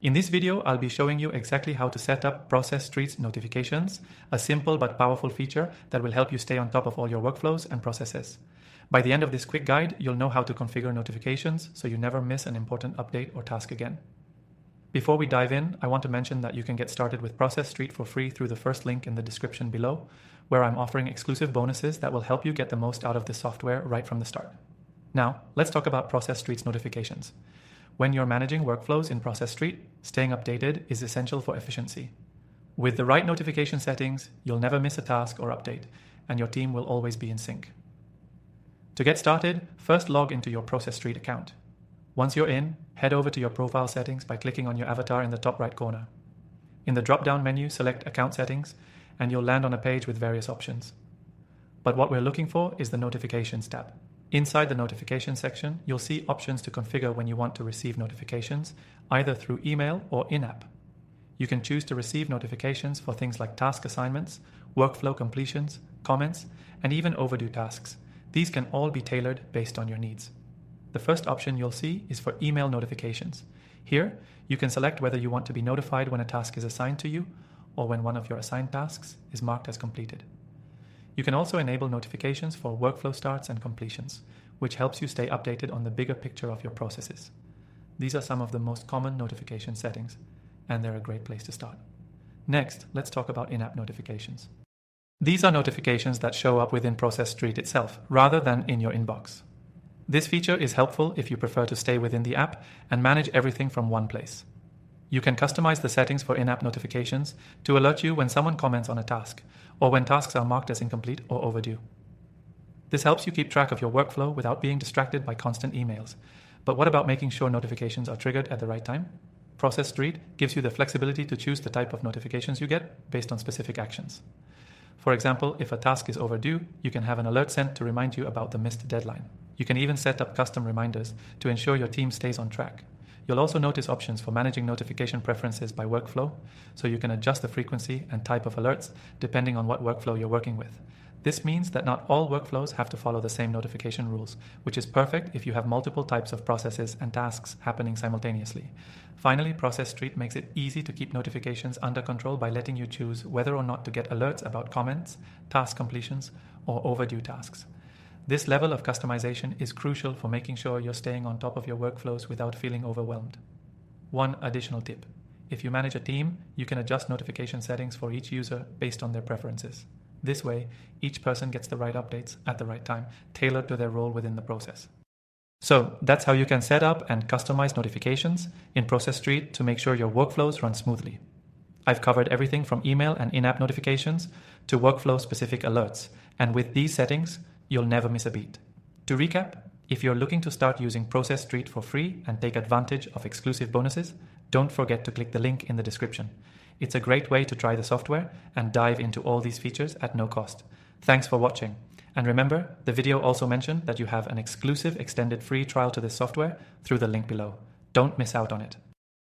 In this video, I'll be showing you exactly how to set up Process.st notifications, a simple but powerful feature that will help you stay on top of all your workflows and processes. By the end of this quick guide, you'll know how to configure notifications so you never miss an important update or task again. Before we dive in, I want to mention that you can get started with Process.st for free through the first link in the description below, where I'm offering exclusive bonuses that will help you get the most out of this software right from the start. Now, let's talk about Process.st notifications. When you're managing workflows in Process.st, staying updated is essential for efficiency. With the right notification settings, you'll never miss a task or update, and your team will always be in sync. To get started, first log into your Process.st account. Once you're in, head over to your profile settings by clicking on your avatar in the top right corner. In the drop-down menu, select Account Settings, and you'll land on a page with various options. But what we're looking for is the Notifications tab. Inside the Notifications section, you'll see options to configure when you want to receive notifications, either through email or in-app. You can choose to receive notifications for things like task assignments, workflow completions, comments, and even overdue tasks. These can all be tailored based on your needs. The first option you'll see is for email notifications. Here, you can select whether you want to be notified when a task is assigned to you or when one of your assigned tasks is marked as completed. You can also enable notifications for workflow starts and completions, which helps you stay updated on the bigger picture of your processes. These are some of the most common notification settings, and they're a great place to start. Next, let's talk about in-app notifications. These are notifications that show up within Process.st itself, rather than in your inbox. This feature is helpful if you prefer to stay within the app and manage everything from one place. You can customize the settings for in-app notifications to alert you when someone comments on a task, or when tasks are marked as incomplete or overdue. This helps you keep track of your workflow without being distracted by constant emails. But what about making sure notifications are triggered at the right time? Process.st gives you the flexibility to choose the type of notifications you get based on specific actions. For example, if a task is overdue, you can have an alert sent to remind you about the missed deadline. You can even set up custom reminders to ensure your team stays on track. You'll also notice options for managing notification preferences by workflow, so you can adjust the frequency and type of alerts depending on what workflow you're working with. This means that not all workflows have to follow the same notification rules, which is perfect if you have multiple types of processes and tasks happening simultaneously. Finally, Process.st makes it easy to keep notifications under control by letting you choose whether or not to get alerts about comments, task completions, or overdue tasks. This level of customization is crucial for making sure you're staying on top of your workflows without feeling overwhelmed. One additional tip: if you manage a team, you can adjust notification settings for each user based on their preferences. This way, each person gets the right updates at the right time, tailored to their role within the process. So that's how you can set up and customize notifications in Process.st to make sure your workflows run smoothly. I've covered everything from email and in-app notifications to workflow-specific alerts, and with these settings, you'll never miss a beat. To recap, if you're looking to start using Process.st for free and take advantage of exclusive bonuses, don't forget to click the link in the description. It's a great way to try the software and dive into all these features at no cost. Thanks for watching. And remember, the video also mentioned that you have an exclusive extended free trial to this software through the link below. Don't miss out on it.